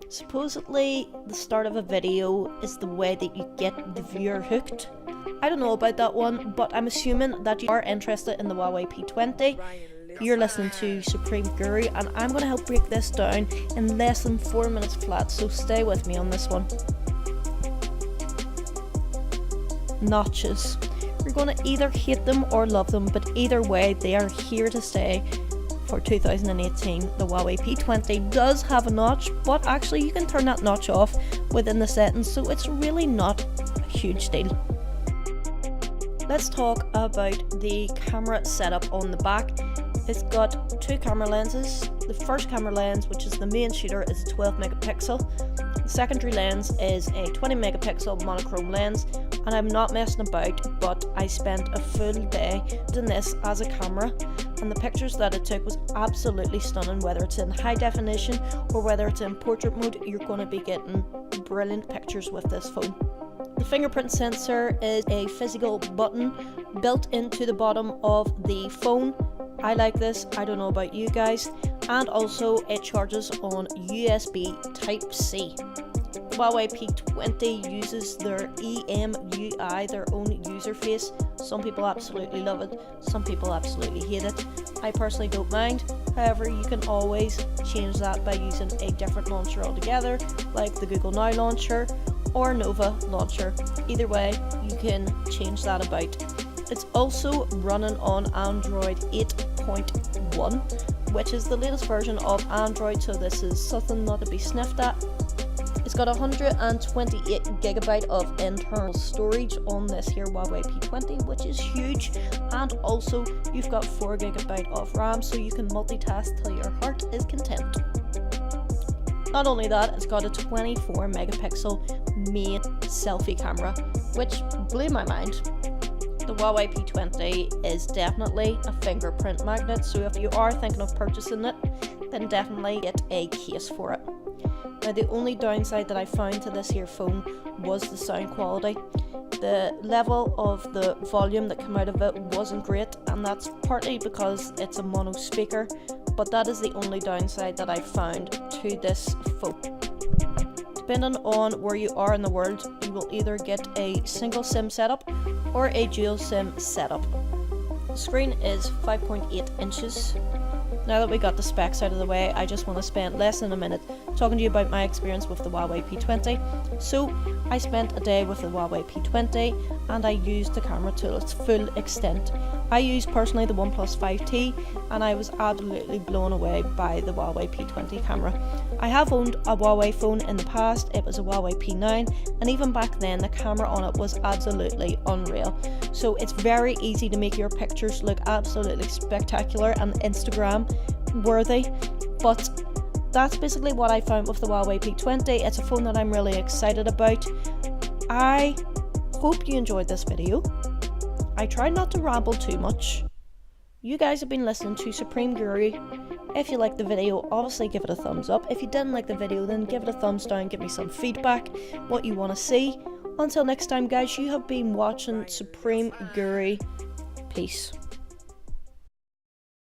Supposedly, the start of a video is the way that you get the viewer hooked. I don't know about that one, but I'm assuming that you are interested in the Huawei P20. You're listening to Supreme Guru, and I'm going to help break this down in less than 4 minutes flat, so stay with me on this one. Notches. You're going to either hate them or love them, but either way, they are here to stay. For 2018, the Huawei P20 does have a notch, but actually you can turn that notch off within the settings, so it's really not a huge deal. Let's talk about the camera setup on the back. It's got two camera lenses. The first camera lens, which is the main shooter, is a 12 megapixel. The secondary lens is a 20 megapixel monochrome lens, and I'm not messing about, but I spent a full day doing this as a camera, and the pictures that it took was absolutely stunning. Whether it's in high definition or whether it's in portrait mode, you're going to be getting brilliant pictures with this phone. The fingerprint sensor is a physical button built into the bottom of the phone. I like this, I don't know about you guys. And also it charges on USB Type-C. The Huawei P20 uses their EMUI, their own user face. Some people absolutely love it, some people absolutely hate it. I personally don't mind. However, you can always change that by using a different launcher altogether, like the Google Now launcher or Nova launcher. Either way, you can change that about. It's also running on Android 8.1, which is the latest version of Android, so this is something not to be sniffed at. It's got 128GB of internal storage on this here Huawei P20, which is huge, and also you've got 4GB of RAM, so you can multitask till your heart is content. Not only that, it's got a 24 megapixel main selfie camera, which blew my mind. The Huawei P20 is definitely a fingerprint magnet, so if you are thinking of purchasing it, then definitely get a case for it. Now, the only downside that I found to this here phone was the sound quality. The level of the volume that came out of it wasn't great, and that's partly because it's a mono speaker, but that is the only downside that I found to this phone. Depending on where you are in the world, you will either get a single SIM setup or a dual SIM setup. The screen is 5.8 inches. Now that we got the specs out of the way, I just want to spend less than a minute talking to you about my experience with the Huawei P20. So, I spent a day with the Huawei P20 and I used the camera to its full extent. I used personally the OnePlus 5T and I was absolutely blown away by the Huawei P20 camera. I have owned a Huawei phone in the past, it was a Huawei P9, and even back then the camera on it was absolutely unreal. So it's very easy to make your pictures look absolutely spectacular and Instagram worthy, but that's basically what I found with the Huawei P20. It's a phone that I'm really excited about. I hope you enjoyed this video. I tried not to ramble too much. You guys have been listening to Supreme Guru. If you liked the video, obviously give it a thumbs up. If you didn't like the video, then give it a thumbs down, give me some feedback, what you want to see. Until next time guys, you have been watching Supreme Guru. Peace.